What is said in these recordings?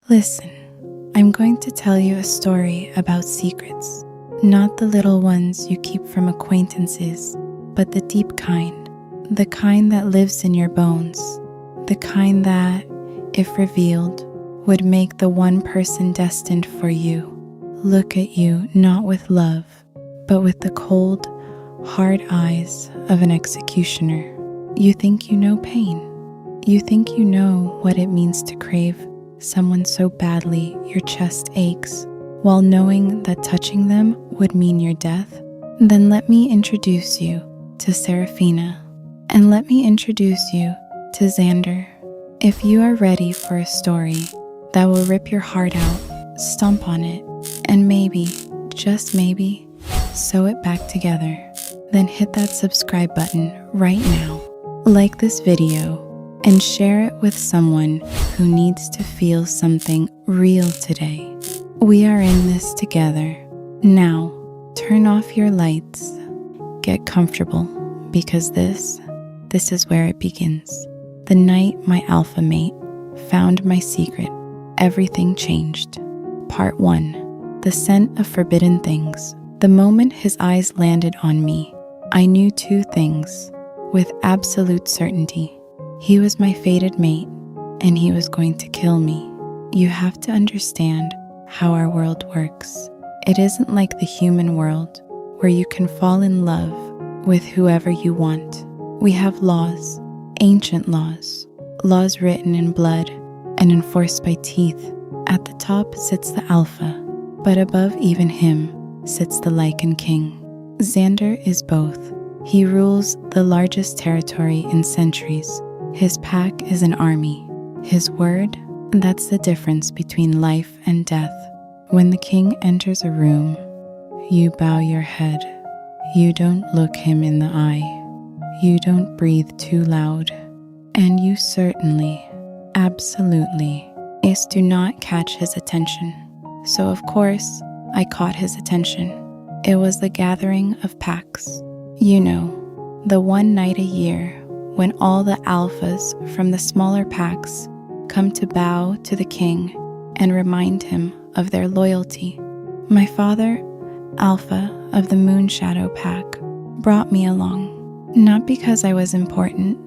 Listen, I'm going to tell you a story about secrets, not the little ones you keep from acquaintances, but the deep kind, the kind that lives in your bones, the kind that, if revealed, would make the one person destined for you look at you not with love, but with the cold, hard eyes of an executioner. You think you know pain. You think you know what it means to crave someone so badly your chest aches, while knowing that touching them would mean your death? Then let me introduce you to Seraphina, and let me introduce you to Xander. If you are ready for a story that will rip your heart out, stomp on it, and maybe, just maybe, sew it back together, then hit that subscribe button right now, like this video, and share it with someone who needs to feel something real today. We are in this together. Now, turn off your lights, get comfortable, because this is where it begins. The night my alpha mate found my secret, everything changed. Part 1. The scent of forbidden things. The moment his eyes landed on me, I knew two things with absolute certainty. He was my fated mate, and he was going to kill me. You have to understand how our world works. It isn't like the human world, where you can fall in love with whoever you want. We have laws, ancient laws written in blood and enforced by teeth. At the top sits the alpha, but above even him sits the Lycan king. Xander is both. He rules the largest territory in centuries. His pack is an army. His word, that's the difference between life and death. When the king enters a room, you bow your head. You don't look him in the eye. You don't breathe too loud. And you certainly, absolutely, do not catch his attention. So of course, I caught his attention. It was the gathering of packs. You know, the one night a year when all the alphas from the smaller packs come to bow to the king and remind him of their loyalty. My father, Alpha of the Moonshadow Pack, brought me along, not because I was important,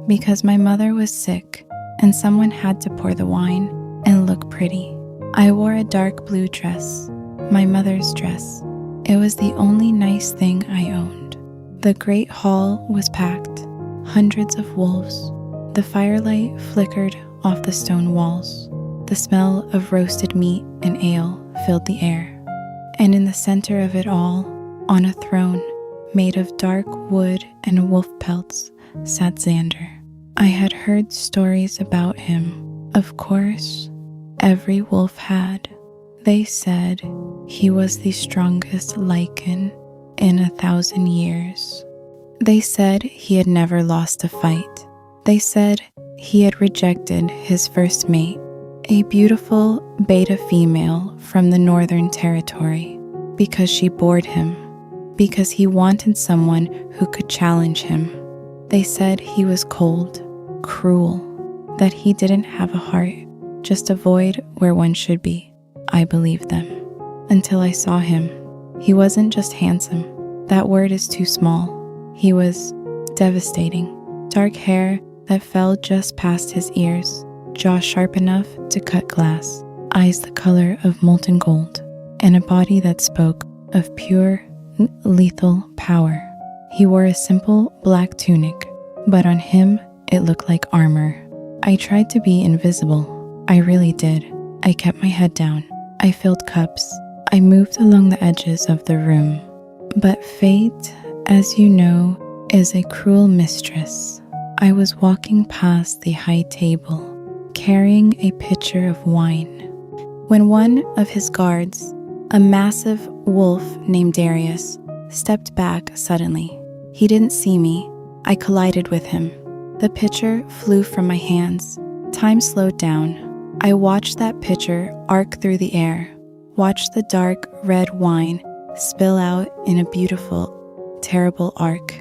because my mother was sick and someone had to pour the wine and look pretty. I wore a dark blue dress, my mother's dress. It was the only nice thing I owned. The great hall was packed, hundreds of wolves. The firelight flickered off the stone walls. The smell of roasted meat and ale filled the air. And in the center of it all, on a throne made of dark wood and wolf pelts, sat Xander. I had heard stories about him. Of course, every wolf had. They said he was the strongest Lycan in 1,000 years. They said he had never lost a fight. They said he had rejected his first mate, a beautiful beta female from the Northern Territory, because she bored him, because he wanted someone who could challenge him. They said he was cold, cruel, that he didn't have a heart, just a void where one should be. I believed them, until I saw him. He wasn't just handsome. That word is too small. He was devastating. Dark hair that fell just past his ears, jaw sharp enough to cut glass, eyes the color of molten gold, and a body that spoke of pure, lethal power. He wore a simple black tunic, but on him it looked like armor. I tried to be invisible. I really did. I kept my head down. I filled cups. I moved along the edges of the room. But fate, as you know, is a cruel mistress. I was walking past the high table, carrying a pitcher of wine, when one of his guards, a massive wolf named Darius, stepped back suddenly. He didn't see me. I collided with him. The pitcher flew from my hands. Time slowed down. I watched that pitcher arc through the air, watched the dark red wine spill out in a beautiful, terrible arc,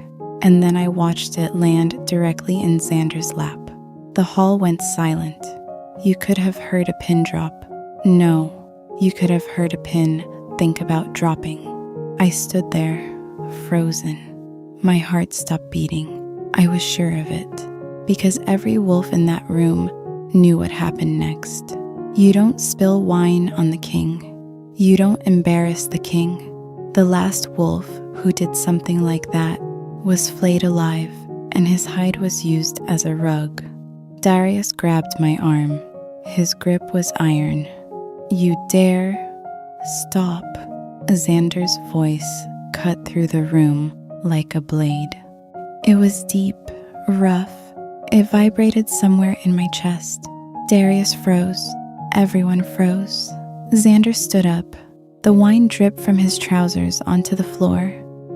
and then I watched it land directly in Xander's lap. The hall went silent. You could have heard a pin drop. No, you could have heard a pin think about dropping. I stood there, frozen. My heart stopped beating. I was sure of it, because every wolf in that room knew what happened next. You don't spill wine on the king. You don't embarrass the king. The last wolf who did something like that was flayed alive, and his hide was used as a rug. Darius grabbed my arm. His grip was iron. You dare? Stop. Xander's voice cut through the room like a blade. It was deep, rough. It vibrated somewhere in my chest. Darius froze. Everyone froze. Xander stood up. The wine dripped from his trousers onto the floor,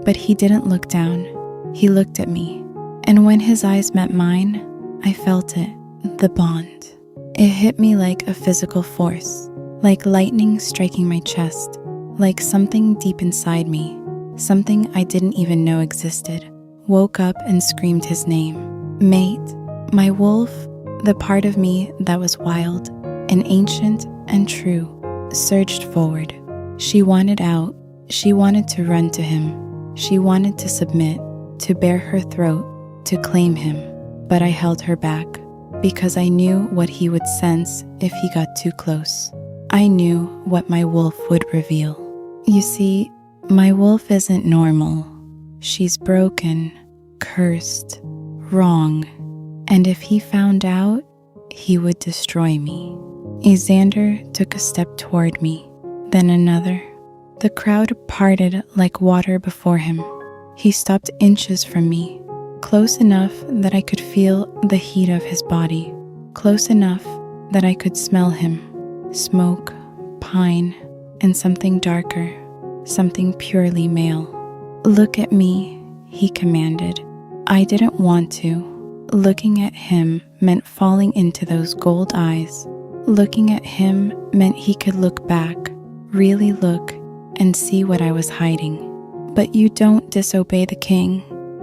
but he didn't look down. He looked at me, and when his eyes met mine, I felt it, the bond. It hit me like a physical force, like lightning striking my chest, like something deep inside me, something I didn't even know existed, woke up and screamed his name. Mate, my wolf, the part of me that was wild and ancient and true, surged forward. She wanted out. She wanted to run to him. She wanted to submit, to bare her throat, to claim him. But I held her back because I knew what he would sense if he got too close. I knew what my wolf would reveal. You see, my wolf isn't normal. She's broken, cursed, wrong. And if he found out, he would destroy me. Xander took a step toward me, then another. The crowd parted like water before him. He stopped inches from me, close enough that I could feel the heat of his body, close enough that I could smell him. Smoke, pine, and something darker, something purely male. Look at me, he commanded. I didn't want to. Looking at him meant falling into those gold eyes. Looking at him meant he could look back, really look, and see what I was hiding. But you don't disobey the king.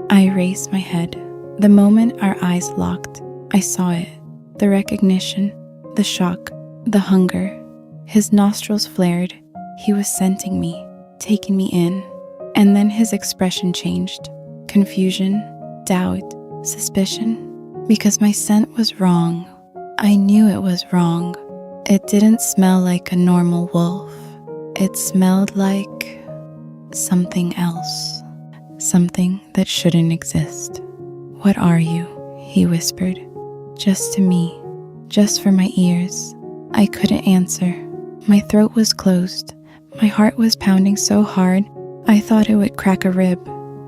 I raised my head. The moment our eyes locked, I saw it. The recognition, the shock, the hunger. His nostrils flared. He was scenting me, taking me in. And then his expression changed. Confusion, doubt, suspicion. Because my scent was wrong. I knew it was wrong. It didn't smell like a normal wolf. It smelled like something else. Something that shouldn't exist. What are you? He whispered. Just to me. Just for my ears. I couldn't answer. My throat was closed. My heart was pounding so hard, I thought it would crack a rib.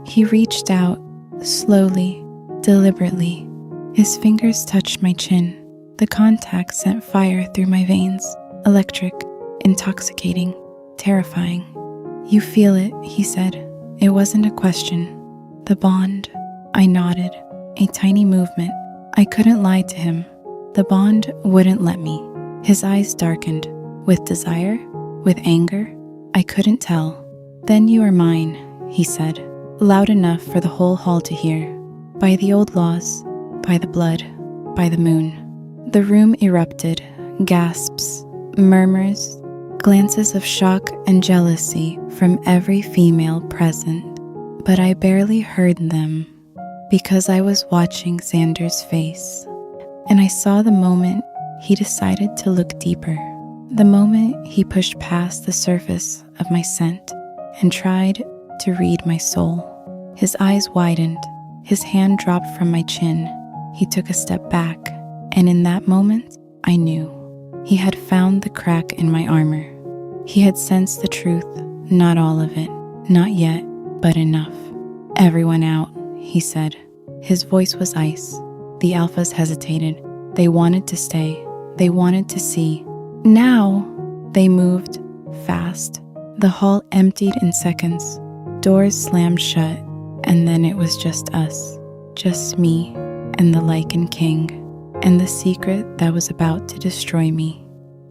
He reached out, slowly, deliberately. His fingers touched my chin. The contact sent fire through my veins. Electric, intoxicating, terrifying. You feel it, he said. It wasn't a question. The bond. I nodded. A tiny movement. I couldn't lie to him. The bond wouldn't let me. His eyes darkened. With desire? With anger? I couldn't tell. Then you are mine, he said, loud enough for the whole hall to hear. By the old laws, by the blood, by the moon. The room erupted. Gasps, murmurs, glances of shock and jealousy from every female present. But I barely heard them because I was watching Xander's face. And I saw the moment he decided to look deeper. The moment he pushed past the surface of my scent and tried to read my soul. His eyes widened. His hand dropped from my chin. He took a step back, and in that moment, I knew. He had found the crack in my armor. He had sensed the truth, not all of it, not yet, but enough. Everyone out, he said. His voice was ice. The alphas hesitated. They wanted to stay. They wanted to see. Now! They moved, fast. The hall emptied in seconds. Doors slammed shut, and then it was just us. Just me, and the Lycan King, and the secret that was about to destroy me.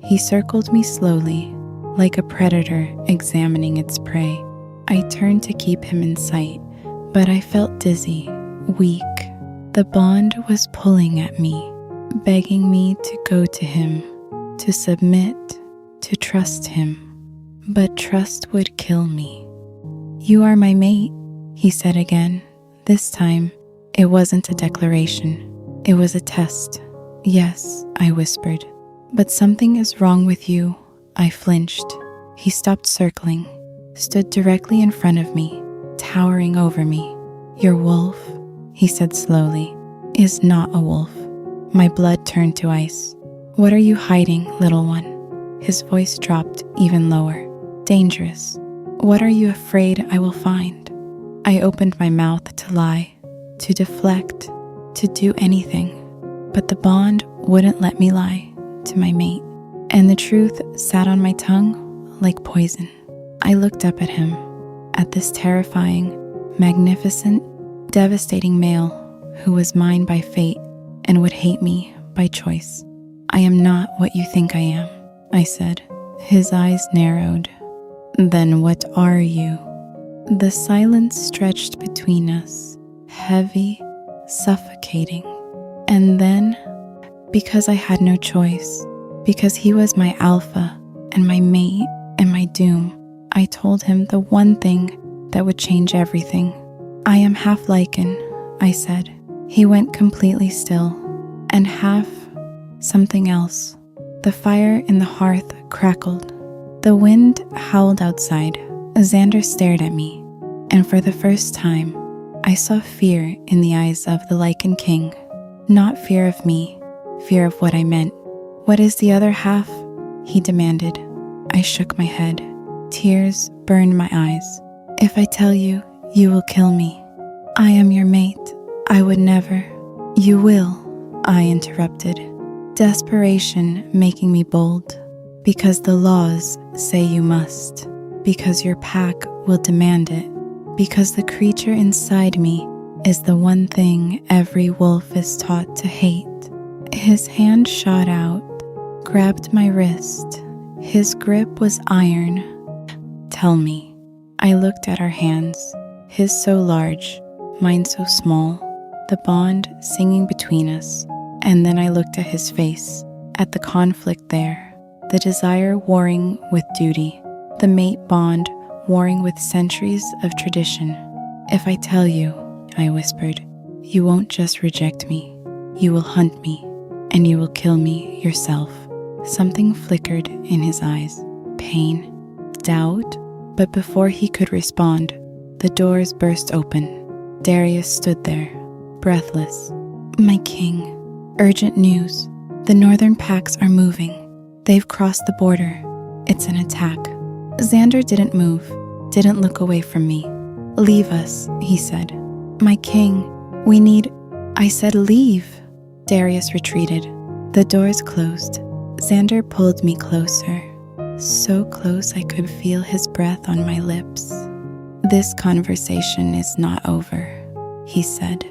He circled me slowly, like a predator examining its prey. I turned to keep him in sight, but I felt dizzy, weak. The bond was pulling at me, begging me to go to him, to submit, to trust him, but trust would kill me. "You are my mate," he said again. This time, it wasn't a declaration. It was a test. "Yes," I whispered. "But something is wrong with you." I flinched. He stopped circling, stood directly in front of me, towering over me. "Your wolf," he said slowly, "is not a wolf." My blood turned to ice. "What are you hiding, little one?" His voice dropped even lower. "Dangerous. What are you afraid I will find?" I opened my mouth to lie, to deflect, to do anything, but the bond wouldn't let me lie to my mate, and the truth sat on my tongue like poison. I looked up at him, at this terrifying, magnificent, devastating male who was mine by fate and would hate me by choice. "I am not what you think I am," I said. His eyes narrowed. "Then what are you?" The silence stretched between us, heavy, suffocating. And then, because I had no choice, because he was my alpha and my mate and my doom, I told him the one thing that would change everything. "I am half lichen," I said. He went completely still, and half something else. The fire in the hearth crackled. The wind howled outside. Xander stared at me, and for the first time, I saw fear in the eyes of the Lichen King. Not fear of me, fear of what I meant. "What is the other half?" he demanded. I shook my head. Tears burned my eyes. "If I tell you, you will kill me. I am your mate. I would never." "You will," I interrupted. Desperation making me bold. "Because the laws say you must. Because your pack will demand it. Because the creature inside me is the one thing every wolf is taught to hate." His hand shot out, grabbed my wrist. His grip was iron. "Tell me." I looked at our hands, his so large, mine so small, the bond singing between us. And then I looked at his face, at the conflict there, the desire warring with duty, the mate bond warring with centuries of tradition. "If I tell you," I whispered, "you won't just reject me. You will hunt me, and you will kill me yourself." Something flickered in his eyes. Pain, doubt, but before he could respond, the doors burst open. Darius stood there, breathless. "My king, urgent news. The northern packs are moving. They've crossed the border. It's an attack." Xander didn't move, didn't look away from me. "Leave us," he said. "My king, we need—" I said, "Leave." Darius retreated. The doors closed. Xander pulled me closer, so close I could feel his breath on my lips. "This conversation is not over," he said.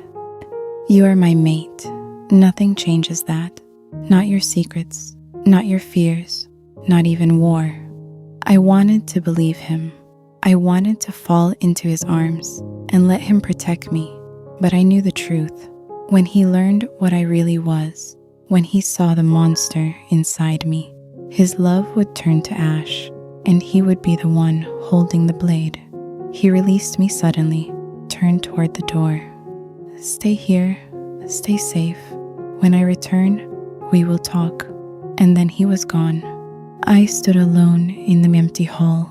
"You are my mate. Nothing changes that. Not your secrets, not your fears, not even war." I wanted to believe him. I wanted to fall into his arms and let him protect me, but I knew the truth. When he learned what I really was, when he saw the monster inside me, his love would turn to ash, and he would be the one holding the blade. He released me suddenly, turned toward the door. "Stay here, stay safe. When I return, we will talk." And then he was gone. I stood alone in the empty hall,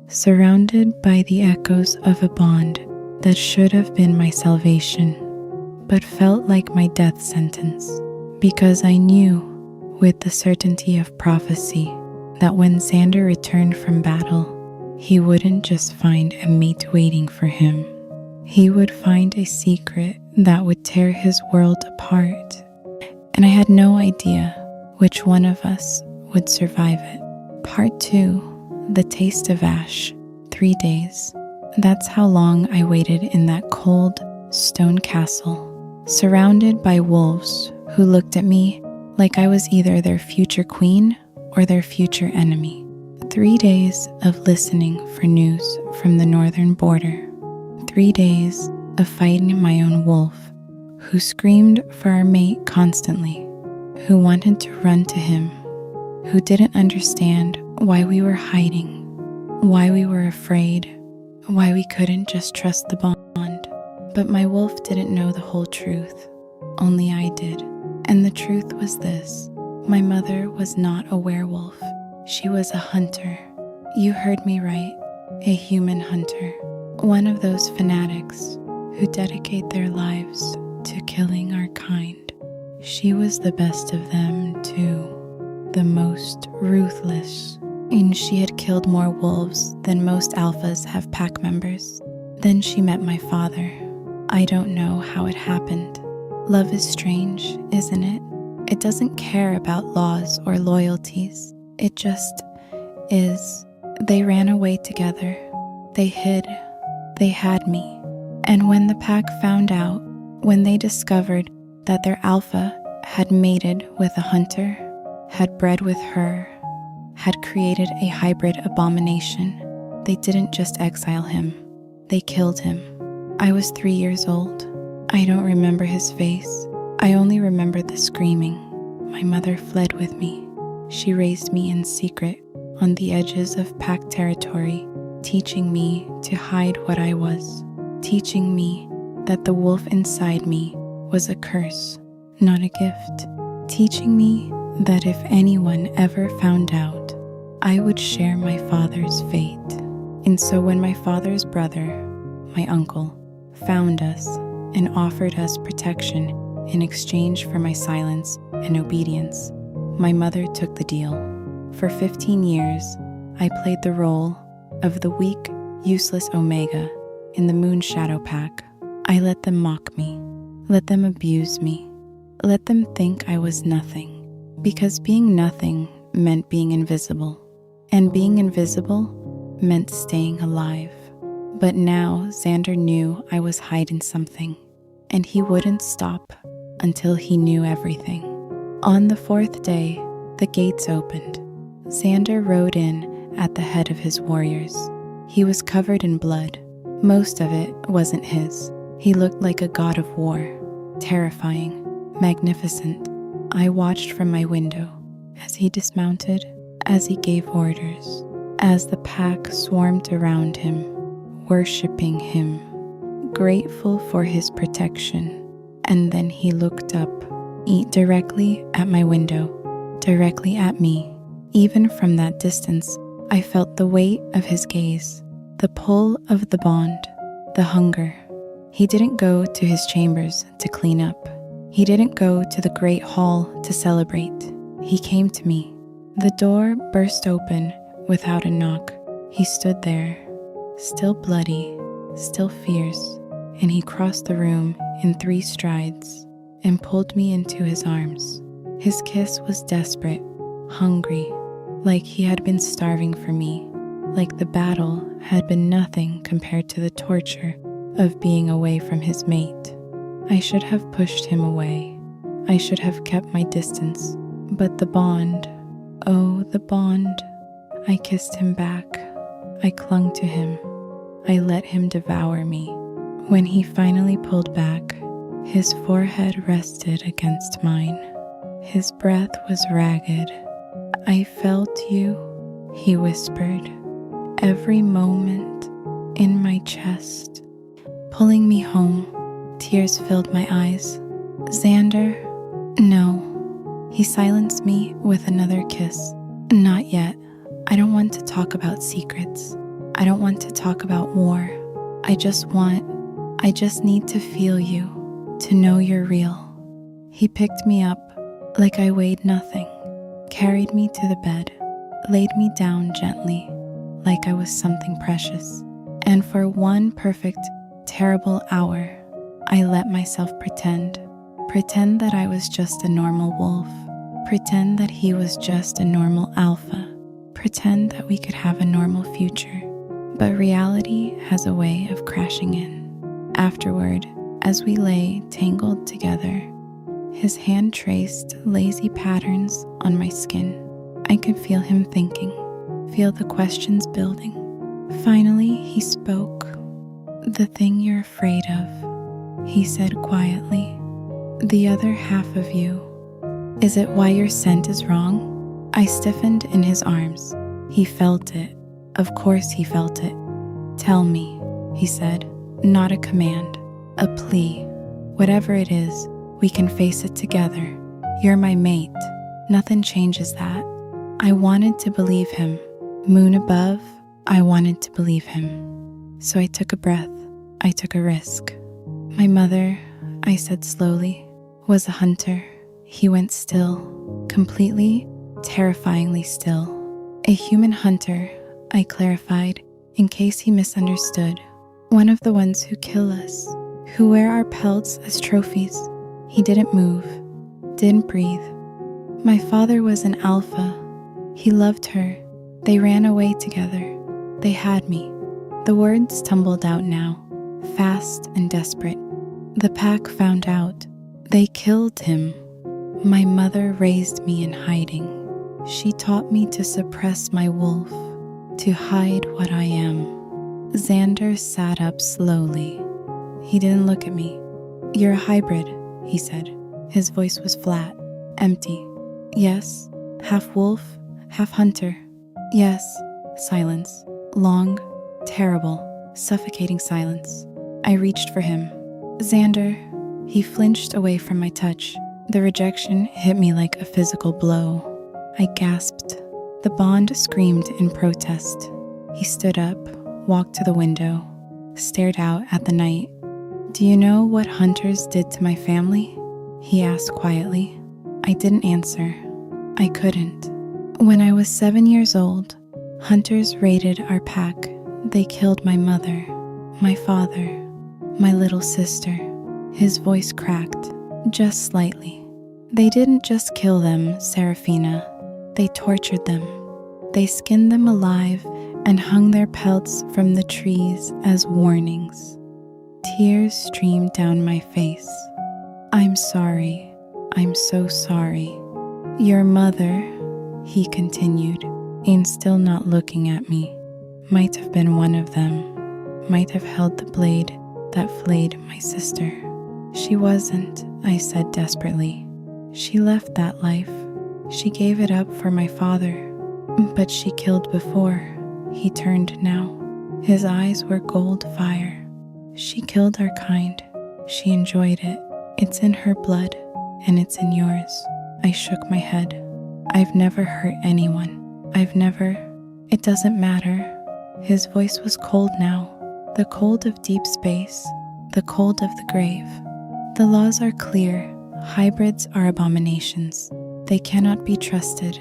surrounded by the echoes of a bond that should have been my salvation, but felt like my death sentence, because I knew, with the certainty of prophecy, that when Xander returned from battle, he wouldn't just find a mate waiting for him. He would find a secret that would tear his world apart, and I had no idea which one of us would survive it. Part 2, The Taste of Ash, 3 days. That's how long I waited in that cold stone castle, surrounded by wolves who looked at me like I was either their future queen or their future enemy. 3 days of listening for news from the northern border. 3 days of fighting my own wolf, who screamed for our mate constantly, who wanted to run to him, who didn't understand why we were hiding, why we were afraid, why we couldn't just trust the bond. But my wolf didn't know the whole truth. Only I did. And the truth was this: my mother was not a werewolf. She was a hunter. You heard me right, a human hunter. One of those fanatics who dedicate their lives to killing our kind. She was the best of them, too, the most ruthless. And she had killed more wolves than most alphas have pack members. Then she met my father. I don't know how it happened. Love is strange, isn't it? It doesn't care about laws or loyalties. It just is. They ran away together. They hid. They had me. And when the pack found out, when they discovered that their alpha had mated with a hunter, had bred with her, had created a hybrid abomination, they didn't just exile him. They killed him. I was 3 years old. I don't remember his face. I only remember the screaming. My mother fled with me. She raised me in secret on the edges of pack territory, teaching me to hide what I was, teaching me that the wolf inside me was a curse, not a gift, teaching me that if anyone ever found out, I would share my father's fate. And so when my father's brother, my uncle, found us and offered us protection in exchange for my silence and obedience, my mother took the deal. For 15 years, I played the role of the weak, useless Omega in the Moon Shadow Pack. I let them mock me, let them abuse me, let them think I was nothing, because being nothing meant being invisible, and being invisible meant staying alive. But now Xander knew I was hiding something, and he wouldn't stop until he knew everything. On the 4th day, the gates opened. Xander rode in at the head of his warriors. He was covered in blood. Most of it wasn't his. He looked like a god of war, terrifying, magnificent. I watched from my window as he dismounted, as he gave orders, as the pack swarmed around him, worshipping him, grateful for his protection. And then he looked up, directly at my window, directly at me. Even from that distance, I felt the weight of his gaze, the pull of the bond, the hunger. He didn't go to his chambers to clean up. He didn't go to the great hall to celebrate. He came to me. The door burst open without a knock. He stood there, still bloody, still fierce, and he crossed the room in 3 strides and pulled me into his arms. His kiss was desperate, hungry, like he had been starving for me, like the battle had been nothing compared to the torture of being away from his mate. I should have pushed him away. I should have kept my distance. But the bond, oh, the bond. I kissed him back. I clung to him. I let him devour me. When he finally pulled back, his forehead rested against mine. His breath was ragged. I felt you, he whispered, every moment in my chest, pulling me home. Tears filled my eyes. Xander, no. He silenced me with another kiss. Not yet. I don't want to talk about secrets. I don't want to talk about war. I just need to feel you, to know you're real. He picked me up like I weighed nothing, carried me to the bed, laid me down gently like I was something precious. And for one perfect, terrible hour, I let myself pretend that I was just a normal wolf, pretend that he was just a normal alpha, pretend that we could have a normal future. But reality has a way of crashing in. Afterward, as we lay tangled together, his hand traced lazy patterns on my skin. I could feel him thinking, feel the questions building. Finally, he spoke. "The thing you're afraid of," he said quietly. "The other half of you. Is it why your scent is wrong?" I stiffened in his arms. He felt it. Of course he felt it. "Tell me," he said, not a command, a plea. "Whatever it is, we can face it together. You're my mate. Nothing changes that." I wanted to believe him. Moon above, I wanted to believe him. So I took a breath. I took a risk. "My mother," I said slowly, "was a hunter." He went still, completely, terrifyingly still. "A human hunter," I clarified, in case he misunderstood. "One of the ones who kill us, who wear our pelts as trophies." He didn't move, didn't breathe. "My father was an alpha. He loved her. They ran away together. They had me." The words tumbled out now, fast and desperate. "The pack found out. They killed him. My mother raised me in hiding. She taught me to suppress my wolf, to hide what I am." Xander sat up slowly. He didn't look at me. "You're a hybrid," he said. His voice was flat, empty. "Yes, half wolf, half hunter." "Yes." Silence. Long, terrible, suffocating silence. I reached for him. "Xander." He flinched away from my touch. The rejection hit me like a physical blow. I gasped. The bond screamed in protest. He stood up, walked to the window, stared out at the night. "Do you know what hunters did to my family?" he asked quietly. I didn't answer. I couldn't. When I was 7 years old, hunters raided our pack. They killed my mother, my father, my little sister. His voice cracked, just slightly. "They didn't just kill them, Serafina. They tortured them. They skinned them alive and hung their pelts from the trees as warnings." Tears streamed down my face. "I'm sorry. I'm so sorry." "Your mother," he continued, and still not looking at me, "might have been one of them, might have held the blade that flayed my sister." "She wasn't," I said desperately. "She left that life. She gave it up for my father. But she killed before." He turned now. His eyes were gold fire. "She killed our kind. She enjoyed it. It's in her blood, and it's in yours." I shook my head. "I've never hurt anyone. I've never..." "It doesn't matter." His voice was cold now, the cold of deep space, the cold of the grave. "The laws are clear. Hybrids are abominations. They cannot be trusted.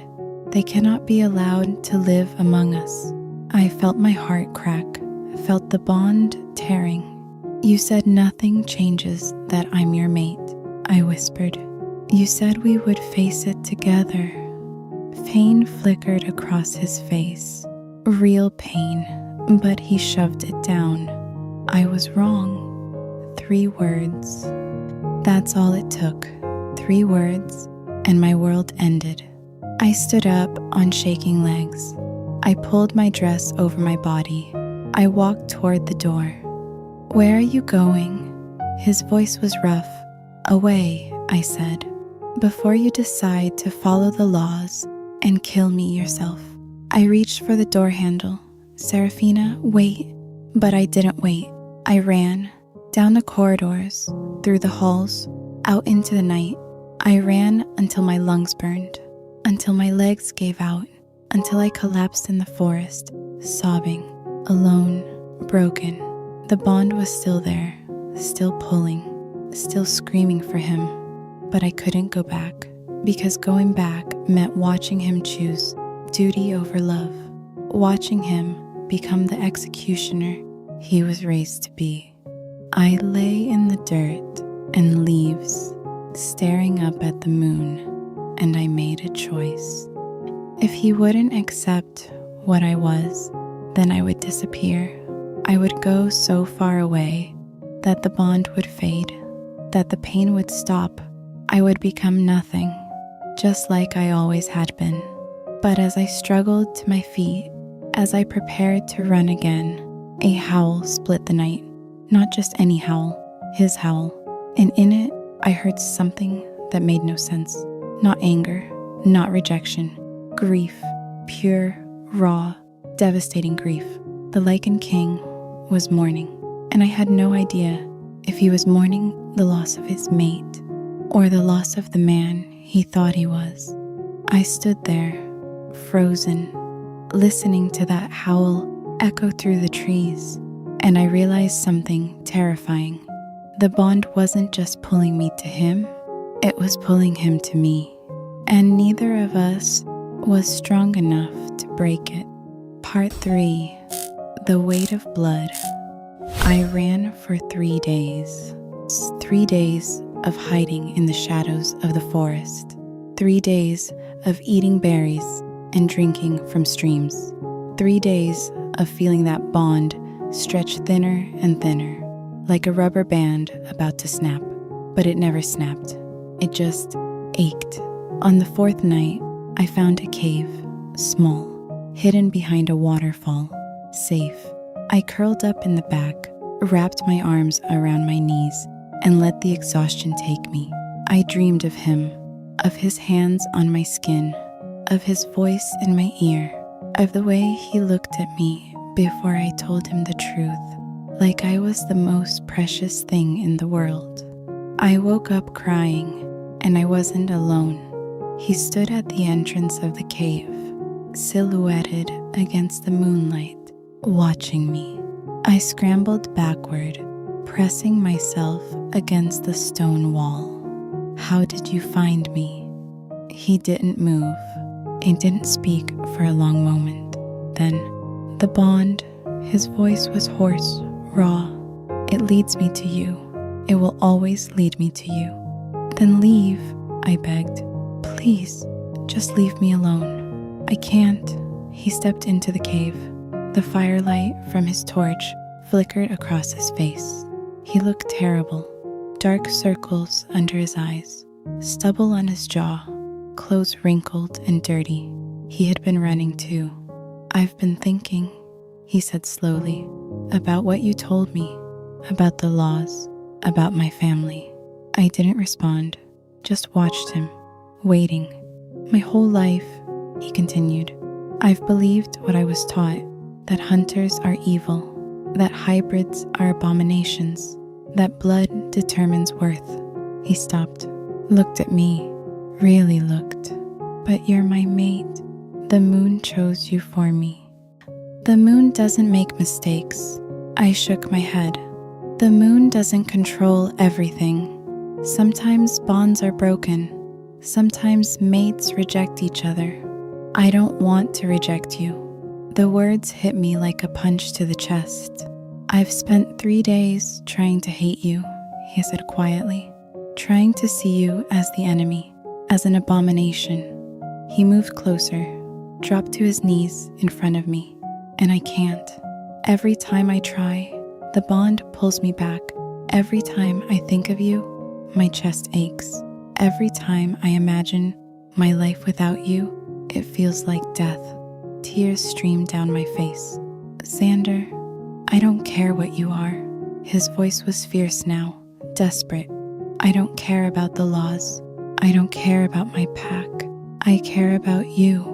They cannot be allowed to live among us." I felt my heart crack, felt the bond tearing. "You said nothing changes that I'm your mate," I whispered. "You said we would face it together." Pain flickered across his face, real pain, but he shoved it down. I was wrong. 3 words. That's all it took. 3 words, and my world ended. I stood up on shaking legs. I pulled my dress over my body. I walked toward the door. "Where are you going?" His voice was rough. "Away," I said, "before you decide to follow the laws and kill me yourself." I reached for the door handle. "Serafina, wait." But I didn't wait. I ran, down the corridors, through the halls, out into the night. I ran until my lungs burned, until my legs gave out, until I collapsed in the forest, sobbing, alone, broken. The bond was still there, still pulling, still screaming for him. But I couldn't go back, because going back meant watching him choose duty over love, watching him become the executioner he was raised to be. I lay in the dirt and leaves, staring up at the moon, and I made a choice. If he wouldn't accept what I was, then I would disappear. I would go so far away that the bond would fade, that the pain would stop. I would become nothing, just like I always had been. But as I struggled to my feet, as I prepared to run again, a howl split the night. Not just any howl, his howl. And in it, I heard something that made no sense. Not anger, not rejection, Grief, pure, raw, devastating grief. The Lycan King was mourning, and I had no idea if he was mourning the loss of his mate or the loss of the man he thought he was. I stood there, frozen, listening to that howl echo through the trees, and I realized something terrifying. The bond wasn't just pulling me to him, it was pulling him to me, and neither of us was strong enough to break it. Part 3. The Weight of Blood. I ran for 3 days. 3 days of hiding in the shadows of the forest. 3 days of eating berries and drinking from streams. 3 days of feeling that bond stretch thinner and thinner, like a rubber band about to snap. But it never snapped. It just ached. On the 4th night, I found a cave, small, hidden behind a waterfall, safe. I curled up in the back, wrapped my arms around my knees, and let the exhaustion take me. I dreamed of him, of his hands on my skin, of his voice in my ear, of the way he looked at me before I told him the truth, like I was the most precious thing in the world. I woke up crying, and I wasn't alone. He stood at the entrance of the cave, silhouetted against the moonlight, watching me. I scrambled backward, pressing myself against the stone wall. "How did you find me?" He didn't move. He didn't speak for a long moment. Then, the bond, his voice was hoarse, raw. "It leads me to you. It will always lead me to you." "Then leave," I begged. "Please, just leave me alone." "I can't." He stepped into the cave. The firelight from his torch flickered across his face. He looked terrible. Dark circles under his eyes, stubble on his jaw, clothes wrinkled and dirty. He had been running too. "I've been thinking," he said slowly, "about what you told me, about the laws, about my family." I didn't respond, just watched him, waiting. "My whole life," he continued, "I've believed what I was taught, that hunters are evil, that hybrids are abominations, that blood determines worth." He stopped, looked at me, really looked. "But you're my mate. The moon chose you for me." "The moon doesn't make mistakes." I shook my head. "The moon doesn't control everything. Sometimes bonds are broken. Sometimes mates reject each other. I don't want to reject you." The words hit me like a punch to the chest. "I've spent 3 days trying to hate you," he said quietly, "trying to see you as the enemy, as an abomination." He moved closer, dropped to his knees in front of me, and I can't. Every time I try, the bond pulls me back. Every time I think of you, my chest aches. Every time I imagine my life without you, it feels like death. Tears stream down my face. "Xander, I don't care what you are." His voice was fierce now, desperate. "I don't care about the laws. I don't care about my pack. I care about you.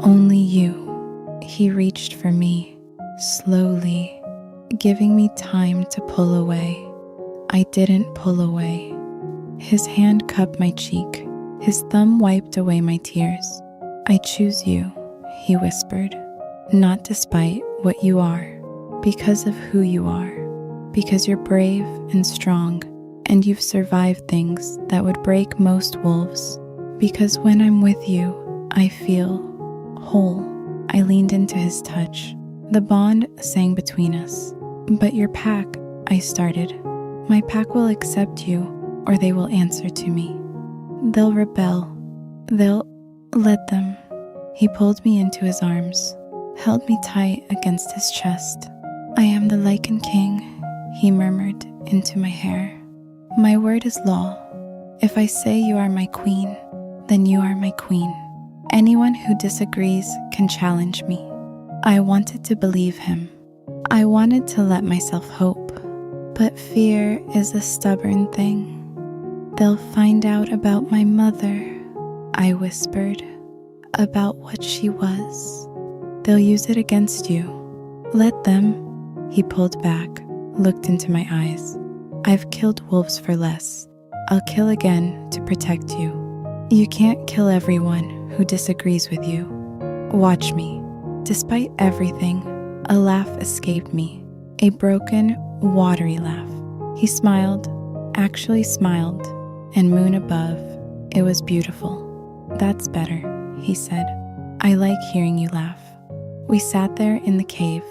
Only you." He reached for me, slowly, giving me time to pull away. I didn't pull away. His hand cupped my cheek. His thumb wiped away my tears. "I choose you," he whispered, "not despite what you are, because of who you are, because you're brave and strong, and you've survived things that would break most wolves, because when I'm with you, I feel whole." I leaned into his touch. The bond sang between us. "But your pack," I started. "My pack will accept you, or they will answer to me. They'll rebel. They'll let them." He pulled me into his arms, held me tight against his chest. "I am the Lycan King," he murmured into my hair. "My word is law. If I say you are my queen, then you are my queen. Anyone who disagrees can challenge me." I wanted to believe him. I wanted to let myself hope. But fear is a stubborn thing. "They'll find out about my mother," I whispered. about what she was. They'll use it against you. Let them. He pulled back, looked into my eyes. I've killed wolves for less. I'll kill again to protect you. You can't kill everyone who disagrees with you. Watch me. Despite everything, a laugh escaped me. A broken, watery laugh. He smiled, actually smiled, and moon above, it was beautiful. That's better, he said. I like hearing you laugh. We sat there in the cave,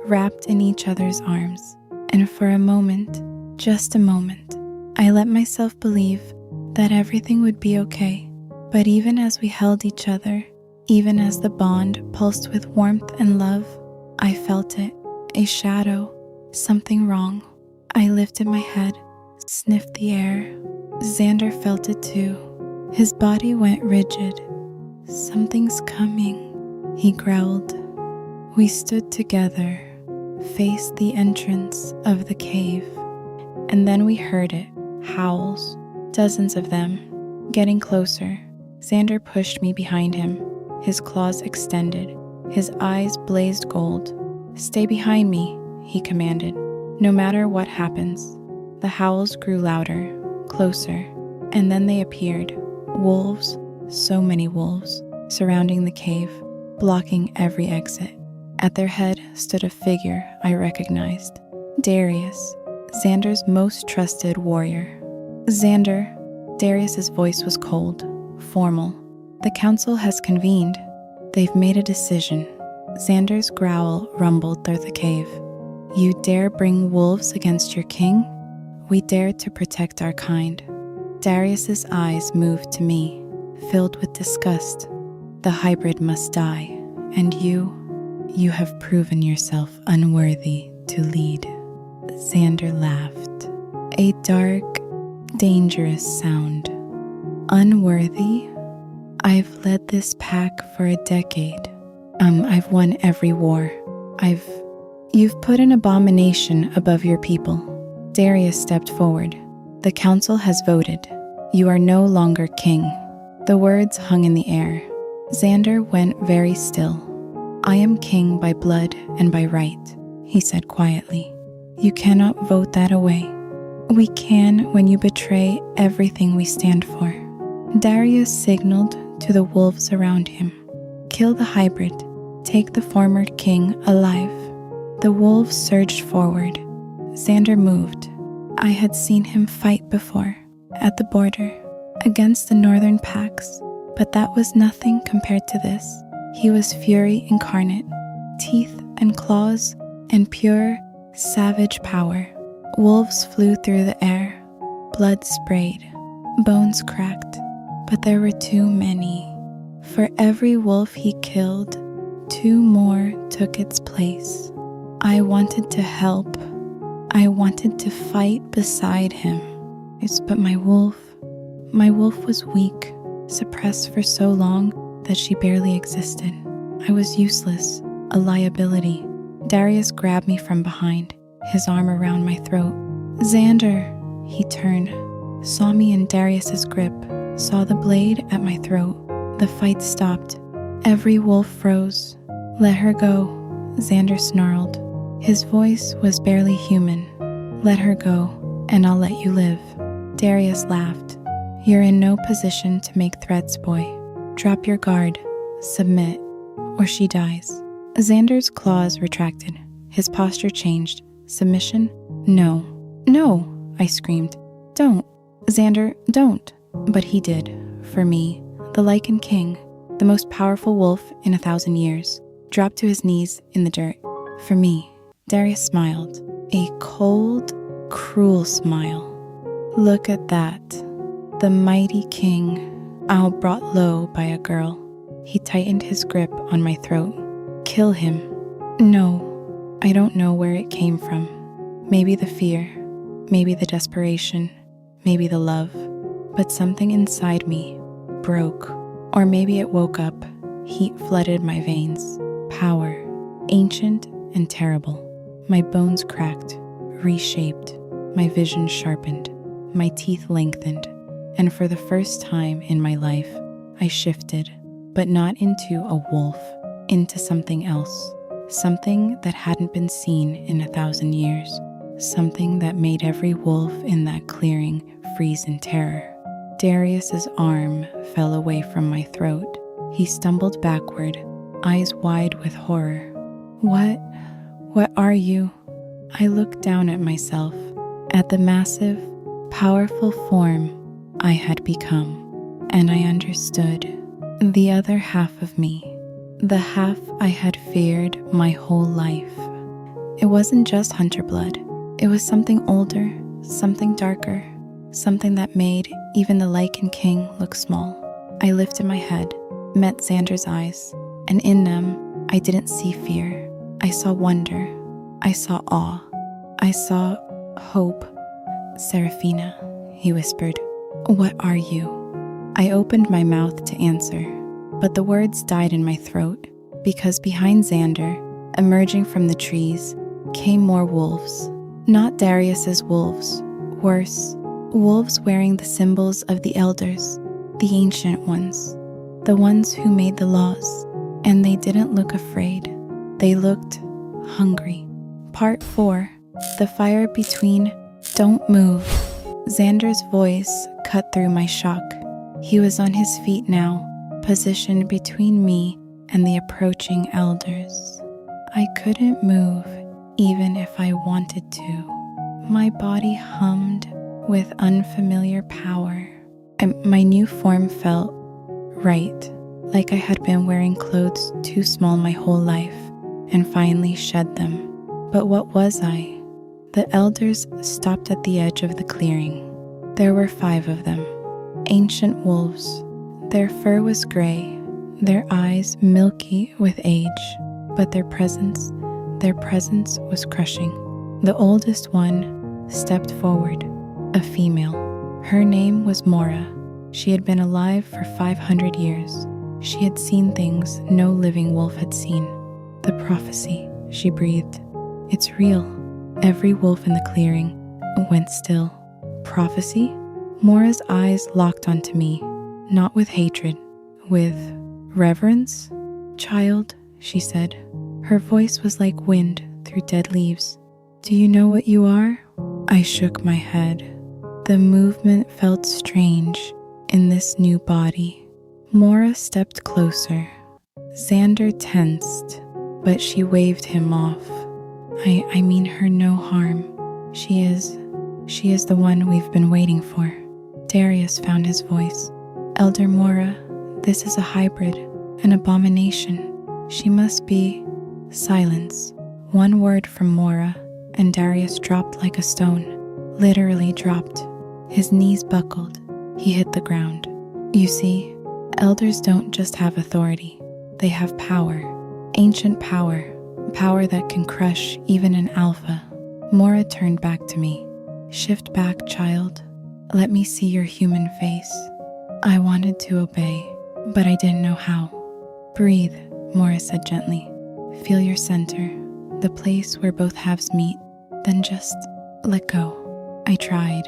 wrapped in each other's arms, and for a moment, just a moment, I let myself believe that everything would be okay. But even as we held each other, even as the bond pulsed with warmth and love, I felt it, a shadow, something wrong. I lifted my head, sniffed the air. Xander felt it too. His body went rigid. Something's coming, he growled. We stood together, faced the entrance of the cave, and then we heard it, howls, dozens of them, getting closer. Xander pushed me behind him, his claws extended, his eyes blazed gold. Stay behind me, he commanded. No matter what happens. The howls grew louder, closer, and then they appeared. Wolves, so many wolves, surrounding the cave, blocking every exit. At their head stood a figure I recognized. Darius, Xander's most trusted warrior. Xander, Darius's voice was cold, formal. The council has convened. They've made a decision. Xander's growl rumbled through the cave. You dare bring wolves against your king? We dare to protect our kind. Darius's eyes moved to me, filled with disgust. The hybrid must die, and you have proven yourself unworthy to lead. Xander laughed. A dark, dangerous sound. Unworthy? I've led this pack for a decade. I've won every war. You've put an abomination above your people. Darius stepped forward. The council has voted. You are no longer king. The words hung in the air. Xander went very still. I am king by blood and by right, he said quietly. You cannot vote that away. We can when you betray everything we stand for. Darius signaled to the wolves around him. Kill the hybrid. Take the former king alive. The wolves surged forward. Xander moved. I had seen him fight before, at the border, against the northern packs, but that was nothing compared to this. He was fury incarnate, teeth and claws, and pure, savage power. Wolves flew through the air, blood sprayed, bones cracked, but there were too many. For every wolf he killed, 2 more took its place. I wanted to help. I wanted to fight beside him. But my wolf was weak, suppressed for so long that she barely existed. I was useless, a liability. Darius grabbed me from behind, his arm around my throat. Xander, he turned, saw me in Darius's grip, saw the blade at my throat. The fight stopped. Every wolf froze. Let her go, Xander snarled. His voice was barely human. Let her go, and I'll let you live. Darius laughed. You're in no position to make threats, boy. Drop your guard, submit, or she dies. Xander's claws retracted. His posture changed. Submission? No. No, I screamed. Don't. Xander, don't. But he did. For me, the Lycan King, the most powerful wolf in 1,000 years, dropped to his knees in the dirt. For me, Darius smiled. A cold, cruel smile. Look at that. The mighty king, all brought low by a girl. He tightened his grip on my throat. Kill him. No, I don't know where it came from. Maybe the fear, maybe the desperation, maybe the love. But something inside me broke. Or maybe it woke up. Heat flooded my veins. Power, ancient and terrible. My bones cracked, reshaped, my vision sharpened, my teeth lengthened, and for the first time in my life, I shifted. but not into a wolf, into something else. Something that hadn't been seen in 1,000 years. Something that made every wolf in that clearing freeze in terror. Darius's arm fell away from my throat. He stumbled backward, eyes wide with horror. What are you? I looked down at myself, at the massive, powerful form I had become, and I understood. The other half of me, the half I had feared my whole life. It wasn't just hunter blood. It was something older, something darker, something that made even the Lycan King look small. I lifted my head, met Xander's eyes, and in them, I didn't see fear. I saw wonder. I saw awe. I saw hope. Seraphina, he whispered, what are you? I opened my mouth to answer, but the words died in my throat, because behind Xander, emerging from the trees, came more wolves. Not Darius's wolves. Worse, wolves wearing the symbols of the elders, the ancient ones, the ones who made the laws, and they didn't look afraid. They looked hungry. Part 4. The fire between. Don't move. Xander's voice cut through my shock. He was on his feet now, positioned between me and the approaching elders. I couldn't move, even if I wanted to. My body hummed with unfamiliar power, and my new form felt right, like I had been wearing clothes too small my whole life, and finally shed them. But what was I? The elders stopped at the edge of the clearing. There were 5 of them, ancient wolves. Their fur was gray, their eyes milky with age, but their presence was crushing. The oldest one stepped forward, a female. Her name was Mora. She had been alive for 500 years. She had seen things no living wolf had seen. The prophecy, she breathed. It's real. Every wolf in the clearing went still. Prophecy? Mora's eyes locked onto me, not with hatred, with reverence. Child, she said. Her voice was like wind through dead leaves. Do you know what you are? I shook my head. The movement felt strange in this new body. Mora stepped closer. Xander tensed, but she waved him off. I mean her no harm. She is the one we've been waiting for. Darius found his voice. Elder Mora, this is a hybrid, an abomination. She must be. Silence. One word from Mora, and Darius dropped like a stone. Literally dropped. His knees buckled. He hit the ground. You see, elders don't just have authority. They have power. Ancient power. Power that can crush even an alpha. Mora turned back to me. Shift back, child. Let me see your human face. I wanted to obey, but I didn't know how. Breathe, Mora said gently. Feel your center, the place where both halves meet. Then just let go. I tried.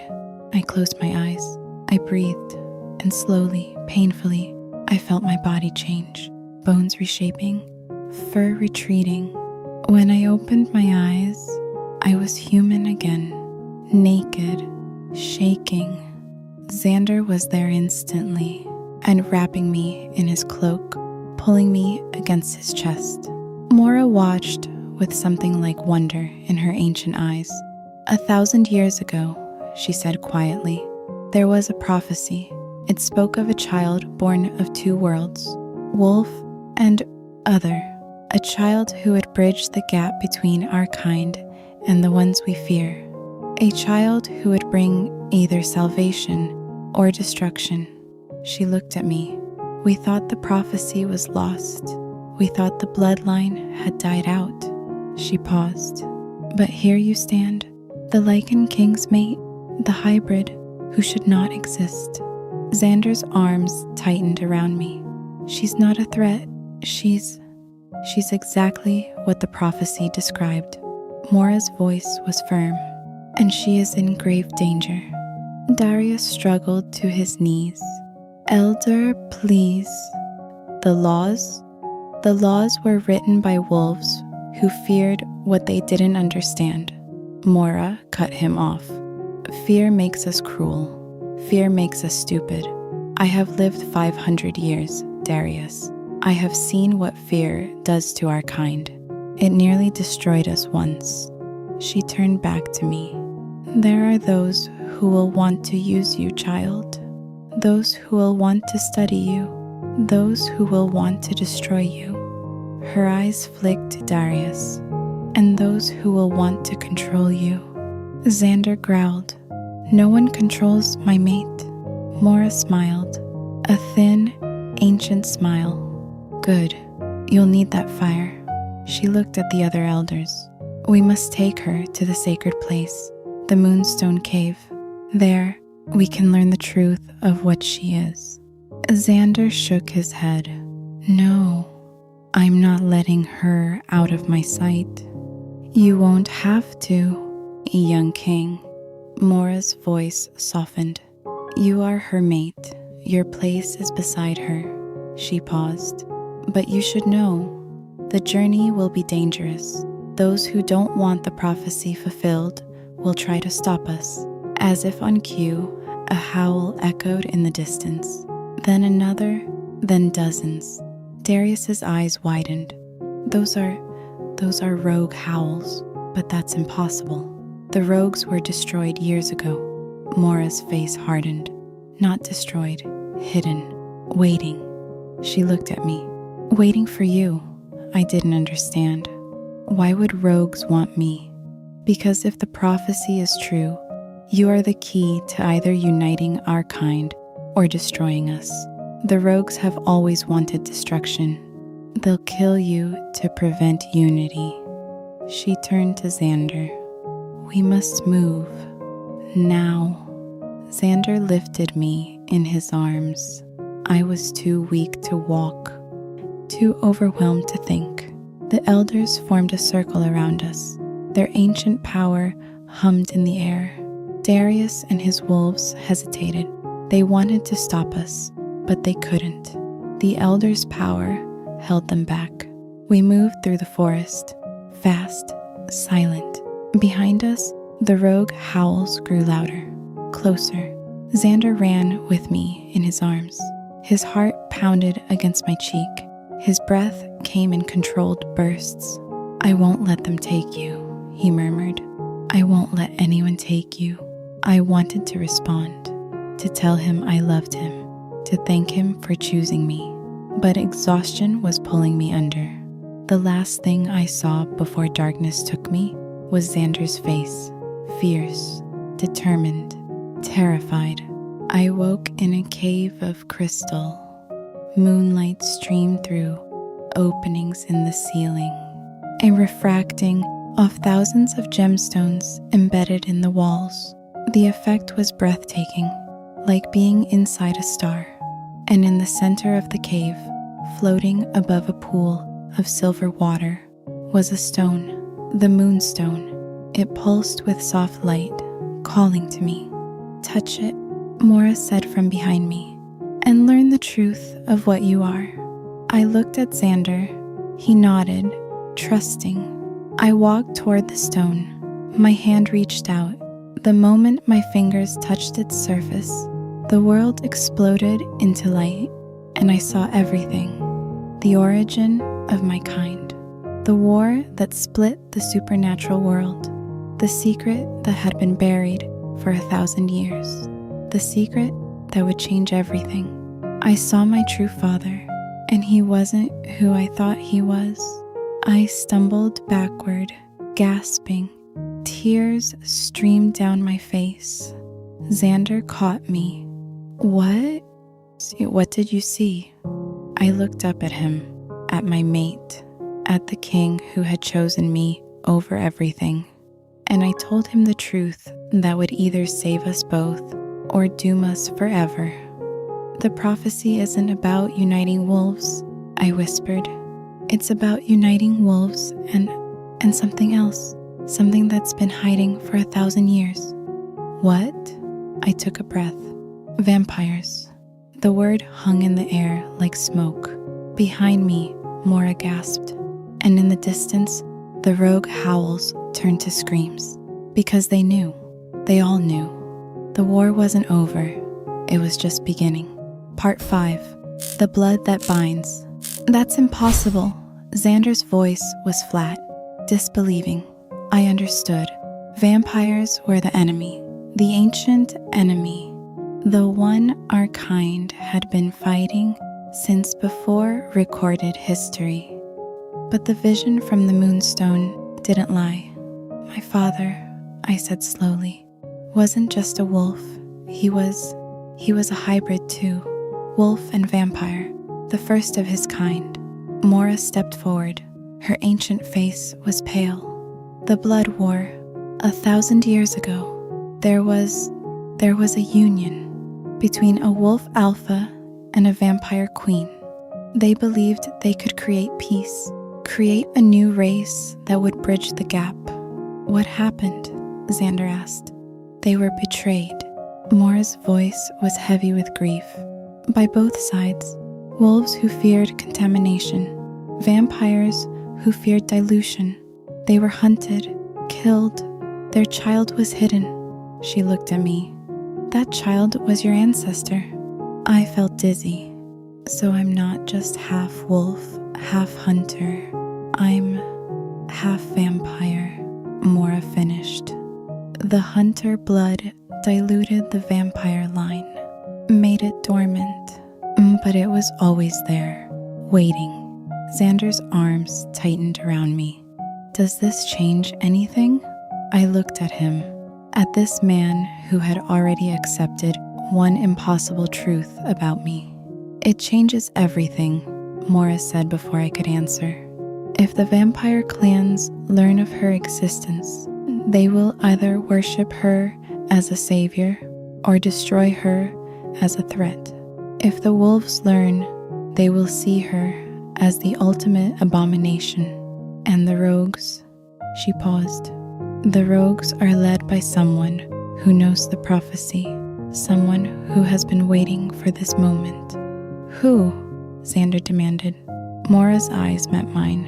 I closed my eyes. I breathed, and slowly, painfully, I felt my body change. Bones reshaping, fur retreating. When I opened my eyes, I was human again, naked, shaking. Xander was there instantly, and wrapping me in his cloak, pulling me against his chest. Mora watched with something like wonder in her ancient eyes. 1,000 years ago, she said quietly, there was a prophecy. It spoke of a child born of 2 worlds, wolf and other, a child who would bridge the gap between our kind and the ones we fear, a child who would bring either salvation or destruction. She looked at me. We thought the prophecy was lost. We thought the bloodline had died out. She paused. But here you stand, the Lycan King's mate, the hybrid who should not exist. Xander's arms tightened around me. She's not a threat. She's exactly what the prophecy described. Mora's voice was firm, and she is in grave danger. Darius struggled to his knees. Elder, please. The laws? The laws were written by wolves who feared what they didn't understand. Mora cut him off. Fear makes us cruel. Fear makes us stupid. I have lived 500 years, Darius. I have seen what fear does to our kind. It nearly destroyed us once. She turned back to me. There are those who will want to use you, child. Those who will want to study you. Those who will want to destroy you. Her eyes flicked to Darius. And those who will want to control you. Xander growled. No one controls my mate. Mora smiled. A thin, ancient smile. Good. You'll need that fire. She looked at the other elders. We must take her to the sacred place, the Moonstone Cave. There, we can learn the truth of what she is. Xander shook his head. No, I'm not letting her out of my sight. You won't have to, young king. Mora's voice softened. You are her mate. Your place is beside her. She paused. But you should know, the journey will be dangerous. Those who don't want the prophecy fulfilled will try to stop us. As if on cue, a howl echoed in the distance. Then another, then dozens. Darius's eyes widened. Those are rogue howls, but that's impossible. The rogues were destroyed years ago. Mora's face hardened. Not destroyed, hidden, waiting. She looked at me. Waiting for you. I didn't understand. Why would rogues want me? Because if the prophecy is true, you are the key to either uniting our kind or destroying us. The rogues have always wanted destruction. They'll kill you to prevent unity. She turned to Xander. We must move. Now. Xander lifted me in his arms. I was too weak to walk, too overwhelmed to think. The elders formed a circle around us. Their ancient power hummed in the air. Darius and his wolves hesitated. They wanted to stop us, but they couldn't. The elders' power held them back. We moved through the forest, fast, silent. Behind us, the rogue howls grew louder, closer. Xander ran with me in his arms. His heart pounded against my cheek. His breath came in controlled bursts. I won't let them take you, he murmured. I won't let anyone take you. I wanted to respond, to tell him I loved him, to thank him for choosing me. But exhaustion was pulling me under. The last thing I saw before darkness took me was Xander's face, fierce, determined, terrified. I woke in a cave of crystal. Moonlight streamed through openings in the ceiling and refracting off thousands of gemstones embedded in the walls. The effect was breathtaking, like being inside a star. And in the center of the cave, floating above a pool of silver water, was a stone, the Moonstone. It pulsed with soft light, calling to me. Touch it, Mora said from behind me, and learn the truth of what you are. I looked at Xander. He nodded, trusting. I walked toward the stone. My hand reached out. The moment my fingers touched its surface, the world exploded into light, and I saw everything. The origin of my kind. The war that split the supernatural world. The secret that had been buried for 1,000 years. The secret that would change everything. I saw my true father, and he wasn't who I thought he was. I stumbled backward, gasping. Tears streamed down my face. Xander caught me. What did you see? I looked up at him, at my mate, at the king who had chosen me over everything. And I told him the truth that would either save us both or doom us forever. The prophecy isn't about uniting wolves, I whispered. It's about uniting wolves and something else, something that's been hiding for 1,000 years. What? I took a breath. Vampires. The word hung in the air like smoke, Behind me, Mora gasped, and in the distance, the rogue howls turned to screams. Because they knew. They all knew. The war wasn't over. It was just beginning. Part 5. The blood that binds. That's impossible. Xander's voice was flat, disbelieving. I understood. Vampires were the enemy. The ancient enemy. The one our kind had been fighting since before recorded history. But the vision from the moonstone didn't lie. My father, I said slowly, wasn't just a wolf. He was a hybrid too. Wolf and vampire, the first of his kind. Mora stepped forward. Her ancient face was pale. The blood war, 1,000 years ago, there was a union between a wolf alpha and a vampire queen. They believed they could create peace, create a new race that would bridge the gap. What happened? Xander asked. They were betrayed. Mora's voice was heavy with grief. By both sides, wolves who feared contamination, vampires who feared dilution. They were hunted, killed. Their child was hidden. She looked at me. That child was your ancestor. I felt dizzy. So I'm not just half wolf, half hunter. I'm half vampire, Mora finished. The hunter blood diluted the vampire line, made it dormant, but it was always there, waiting. Xander's arms tightened around me. Does this change anything? I looked at him, at this man who had already accepted one impossible truth about me. It changes everything, Mora said before I could answer. If the vampire clans learn of her existence, they will either worship her as a savior or destroy her as a threat. If the wolves learn, they will see her as the ultimate abomination. And the rogues, she paused. The rogues are led by someone who knows the prophecy, someone who has been waiting for this moment. Who? Xander demanded. Mora's eyes met mine.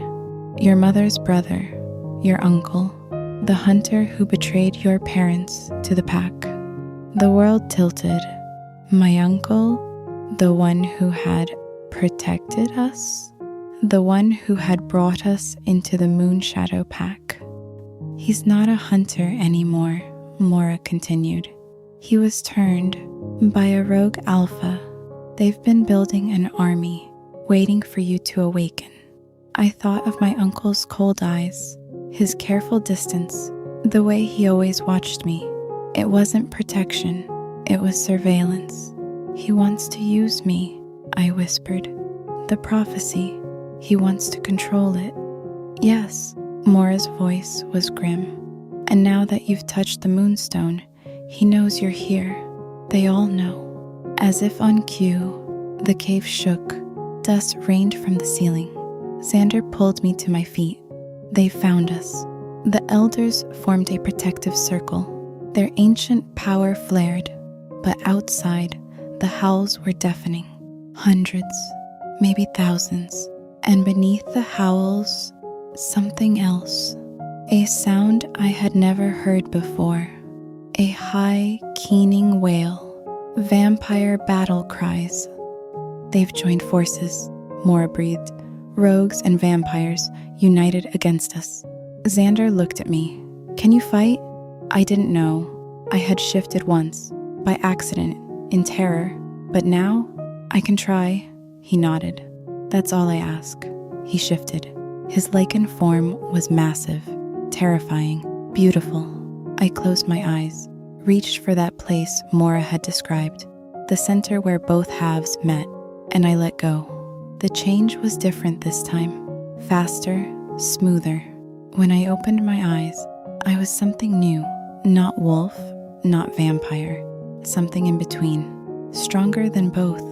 Your mother's brother, your uncle, the hunter who betrayed your parents to the pack. The world tilted. My uncle, the one who had protected us, the one who had brought us into the Moonshadow Pack. He's not a hunter anymore, Mora continued. He was turned by a rogue alpha. They've been building an army, waiting for you to awaken. I thought of my uncle's cold eyes, his careful distance, the way he always watched me. It wasn't protection, it was surveillance. He wants to use me, I whispered. The prophecy, he wants to control it. Yes, Mora's voice was grim. And now that you've touched the moonstone, he knows you're here. They all know. As if on cue, the cave shook. Dust rained from the ceiling. Xander pulled me to my feet. They found us. The elders formed a protective circle. Their ancient power flared, but outside, the howls were deafening. Hundreds, maybe thousands. And beneath the howls, something else. A sound I had never heard before. A high, keening wail. Vampire battle cries. They've joined forces, Mora breathed. Rogues and vampires united against us. Xander looked at me. Can you fight? I didn't know. I had shifted once, by accident, in terror. But now, I can try. He nodded. That's all I ask. He shifted. His lichen form was massive, terrifying, beautiful. I closed my eyes, reached for that place Mora had described, the center where both halves met, and I let go. The change was different this time, faster, smoother. When I opened my eyes, I was something new, not wolf, not vampire, something in between, stronger than both.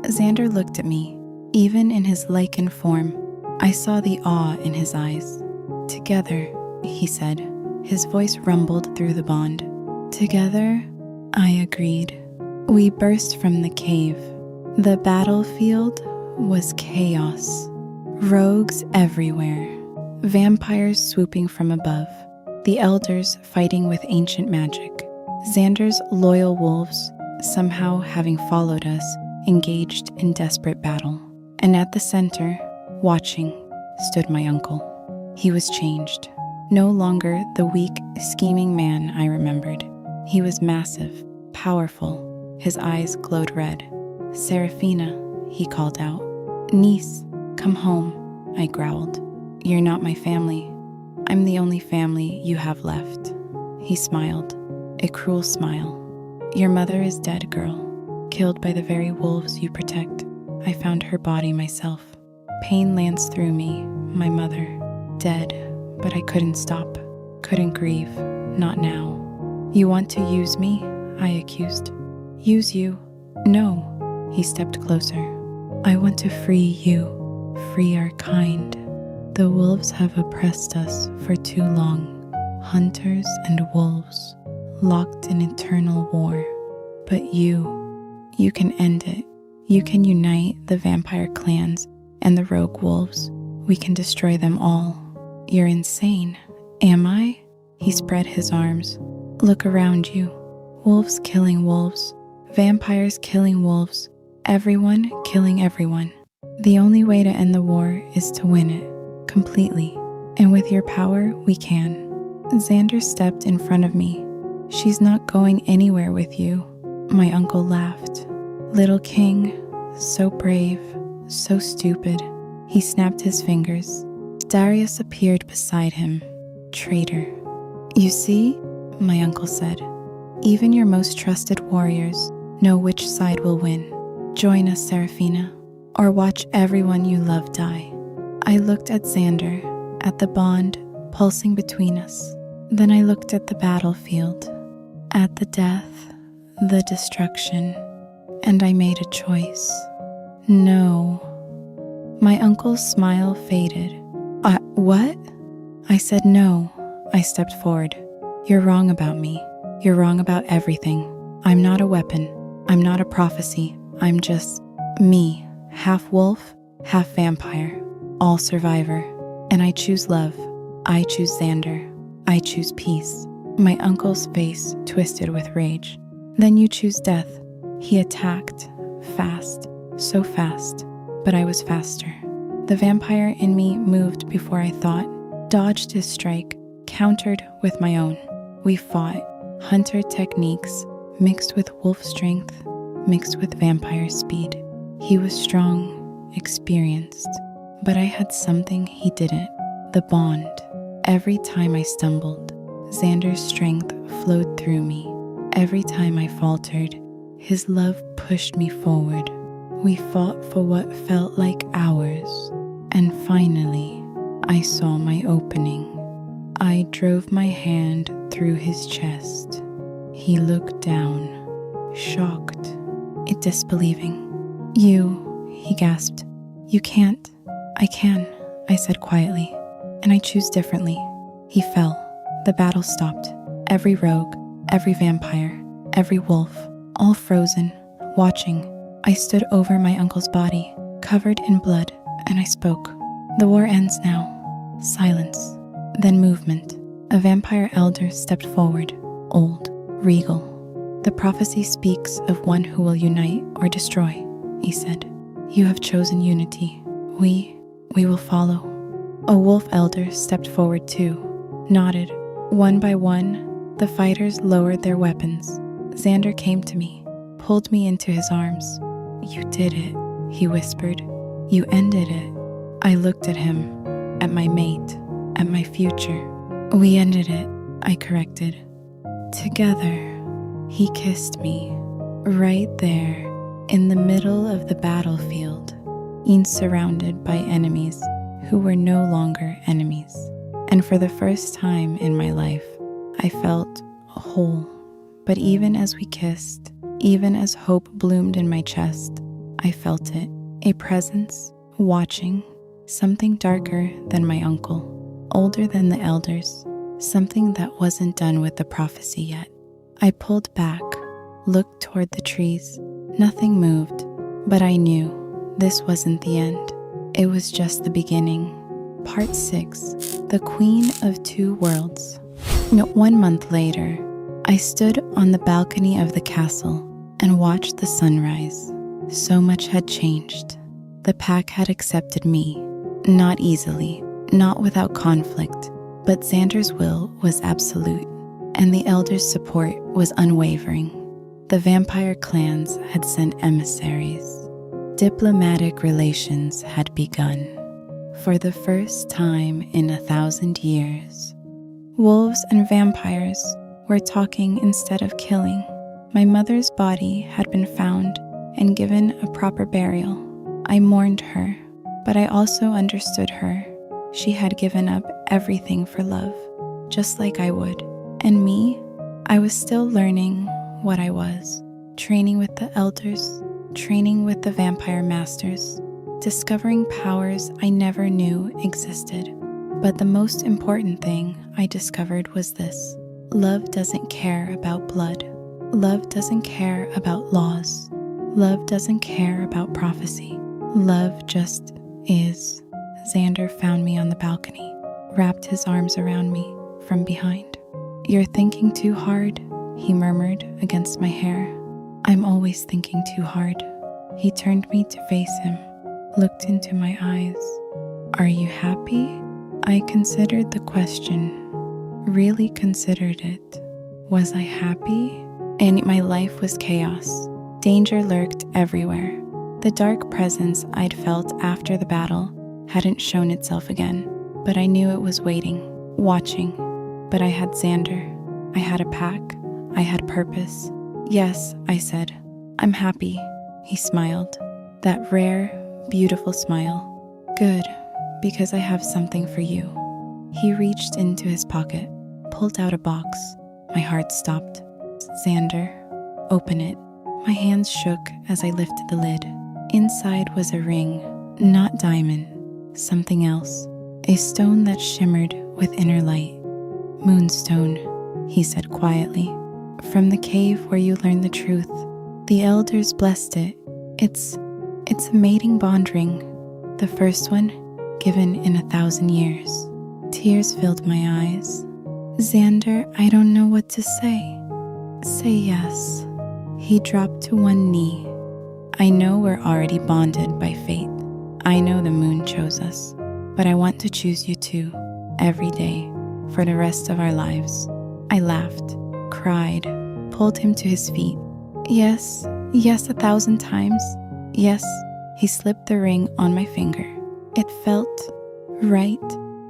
Xander looked at me. Even in his lichen form, I saw the awe in his eyes. Together, he said. His voice rumbled through the bond. Together, I agreed. We burst from the cave. The battlefield was chaos. Rogues everywhere. Vampires swooping from above. The elders fighting with ancient magic. Xander's loyal wolves, somehow having followed us, engaged in desperate battle. And at the center, watching, stood my uncle. He was changed. No longer the weak, scheming man I remembered. He was massive, powerful. His eyes glowed red. "Seraphina," he called out. "Niece, come home," I growled. "You're not my family. I'm the only family you have left." He smiled, a cruel smile. "Your mother is dead, girl, killed by the very wolves you protect. I found her body myself. Pain lanced through me, my mother, dead, but I couldn't stop, couldn't grieve, not now." "You want to use me?" I accused. "Use you? No." He stepped closer. "I want to free you, free our kind. The wolves have oppressed us for too long, hunters and wolves, locked in eternal war. But you can end it. You can unite the vampire clans and the rogue wolves. We can destroy them all." "You're insane." "Am I?" He spread his arms. "Look around you. Wolves killing wolves. Vampires killing wolves. Everyone killing everyone. The only way to end the war is to win it, completely. And with your power, we can." Xander stepped in front of me. "She's not going anywhere with you." My uncle laughed. "Little king, so brave, so stupid." He snapped his fingers. Darius appeared beside him. "Traitor." "You see," my uncle said, "even your most trusted warriors know which side will win. Join us, Seraphina, or watch everyone you love die." I looked at Xander, at the bond pulsing between us. Then I looked at the battlefield, at the death, the destruction, and I made a choice. No. My uncle's smile faded. What? I said no. I stepped forward. "You're wrong about me. You're wrong about everything. I'm not a weapon. I'm not a prophecy. I'm just me, half wolf, half vampire, all survivor. And I choose love. I choose Xander. I choose peace." My uncle's face twisted with rage. "Then you choose death." He attacked, fast, so fast, but I was faster. The vampire in me moved before I thought, dodged his strike, countered with my own. We fought, hunter techniques mixed with wolf strength, mixed with vampire speed. He was strong, experienced, but I had something he didn't, the bond. Every time I stumbled, Xander's strength flowed through me. Every time I faltered, his love pushed me forward. We fought for what felt like hours, and finally, I saw my opening. I drove my hand through his chest. He looked down, shocked, disbelieving. "You," he gasped. "You can't." "I can," I said quietly, "and I choose differently." He fell. The battle stopped. Every rogue, every vampire, every wolf, all frozen, watching. I stood over my uncle's body, covered in blood, and I spoke. "The war ends now." Silence. Then movement. A vampire elder stepped forward, old, regal. "The prophecy speaks of one who will unite or destroy," he said. "You have chosen unity. We will follow." A wolf elder stepped forward too, nodded. One by one, the fighters lowered their weapons. Xander came to me, pulled me into his arms. "You did it," he whispered. "You ended it." I looked at him, at my mate, at my future. "We ended it," I corrected. "Together." He kissed me, right there, in the middle of the battlefield, each surrounded by enemies who were no longer enemies. And for the first time in my life, I felt whole. But even as we kissed, even as hope bloomed in my chest, I felt it, a presence, watching, something darker than my uncle, older than the elders, something that wasn't done with the prophecy yet. I pulled back, looked toward the trees. Nothing moved, but I knew this wasn't the end. It was just the beginning. Part 6. The Queen of Two Worlds. 1 month later, I stood on the balcony of the castle and watched the sunrise. So much had changed. The pack had accepted me, not easily, not without conflict, but Xander's will was absolute, and the elders' support was unwavering. The vampire clans had sent emissaries. Diplomatic relations had begun. For the first time in 1,000 years, wolves and vampires were talking instead of killing. My mother's body had been found and given a proper burial. I mourned her, but I also understood her. She had given up everything for love, just like I would. And me, I was still learning what I was, training with the elders, training with the vampire masters, discovering powers I never knew existed. But the most important thing I discovered was this: love doesn't care about blood. Love doesn't care about laws. Love doesn't care about prophecy. Love just is. Xander found me on the balcony, wrapped his arms around me from behind. "You're thinking too hard," he murmured against my hair. "I'm always thinking too hard." He turned me to face him, looked into my eyes. "Are you happy?" I considered the question, really considered it. Was I happy? And my life was chaos. Danger lurked everywhere. The dark presence I'd felt after the battle hadn't shown itself again, but I knew it was waiting, watching. But I had Xander. I had a pack. I had purpose. "Yes," I said. "I'm happy." He smiled. That rare, beautiful smile. "Good, because I have something for you." He reached into his pocket, pulled out a box. My heart stopped. "Xander, open it." My hands shook as I lifted the lid. Inside was a ring, not diamond, something else. A stone that shimmered with inner light. "Moonstone," he said quietly. "From the cave where you learned the truth. The elders blessed it. It's a mating bond ring. The first one given in 1,000 years." Tears filled my eyes. "Xander, I don't know what to say." "Say yes." He dropped to one knee. "I know we're already bonded by fate. I know the moon chose us, but I want to choose you too, every day, for the rest of our lives." I laughed, cried, pulled him to his feet. Yes, 1,000 times. Yes, he slipped the ring on my finger. It felt right,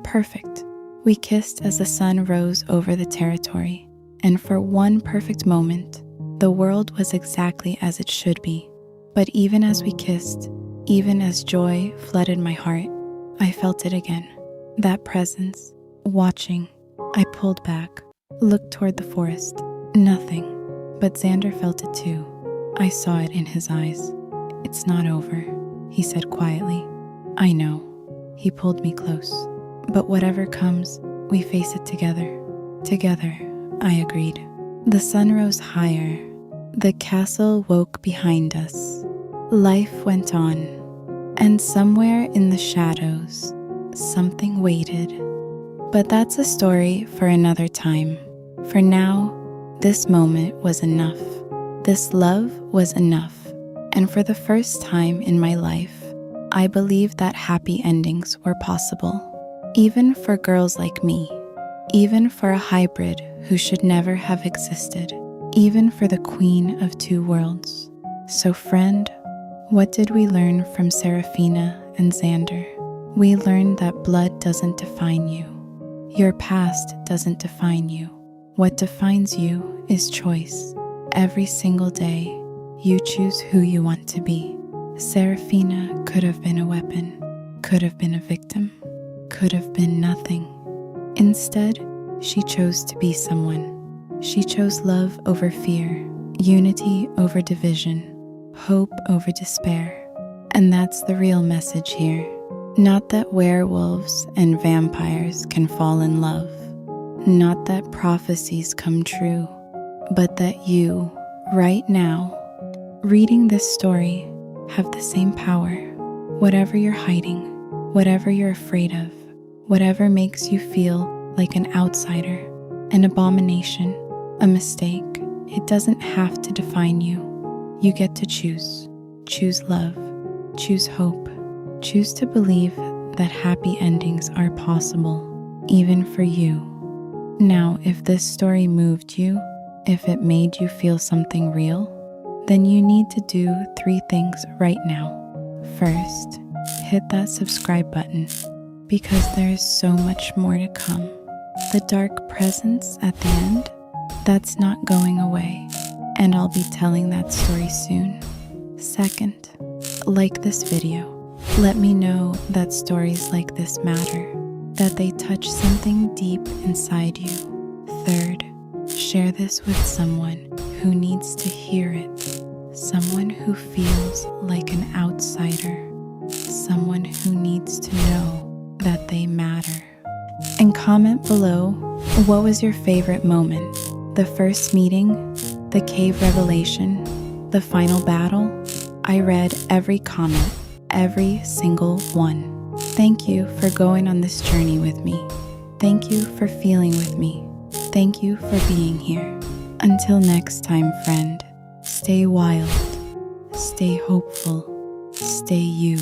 perfect. We kissed as the sun rose over the territory, and for one perfect moment, the world was exactly as it should be. But even as we kissed, even as joy flooded my heart, I felt it again. That presence, watching. I pulled back, looked toward the forest. Nothing. But Xander felt it too. I saw it in his eyes. "It's not over," he said quietly. "I know." He pulled me close. "But whatever comes, we face it together." "Together," I agreed. The sun rose higher. The castle woke behind us. Life went on. And somewhere in the shadows, something waited. But that's a story for another time. For now, this moment was enough. This love was enough. And for the first time in my life, I believed that happy endings were possible. Even for girls like me. Even for a hybrid who should never have existed. Even for the Queen of Two Worlds. So friend, what did we learn from Seraphina and Xander? We learned that blood doesn't define you. Your past doesn't define you. What defines you is choice. Every single day, you choose who you want to be. Seraphina could have been a weapon, could have been a victim, could have been nothing. Instead, she chose to be someone. She chose love over fear, unity over division, hope over despair. And that's the real message here. Not that werewolves and vampires can fall in love. Not that prophecies come true. But that you, right now, reading this story, have the same power. Whatever you're hiding, whatever you're afraid of, whatever makes you feel like an outsider, an abomination, a mistake, it doesn't have to define you. You get to choose. Choose love. Choose hope. Choose to believe that happy endings are possible, even for you. Now, if this story moved you, if it made you feel something real, then you need to do 3 things right now. First, hit that subscribe button, because there is so much more to come. The dark presence at the end, that's not going away, and I'll be telling that story soon. Second, like this video. Let me know that stories like this matter, that they touch something deep inside you. Third, share this with someone who needs to hear it, someone who feels like an outsider, someone who needs to know that they matter. And comment below, what was your favorite moment? The first meeting, the cave revelation, the final battle? I read every comment, every single one. Thank you for going on this journey with me. Thank you for feeling with me. Thank you for being here. Until next time, friend, stay wild, stay hopeful, stay you.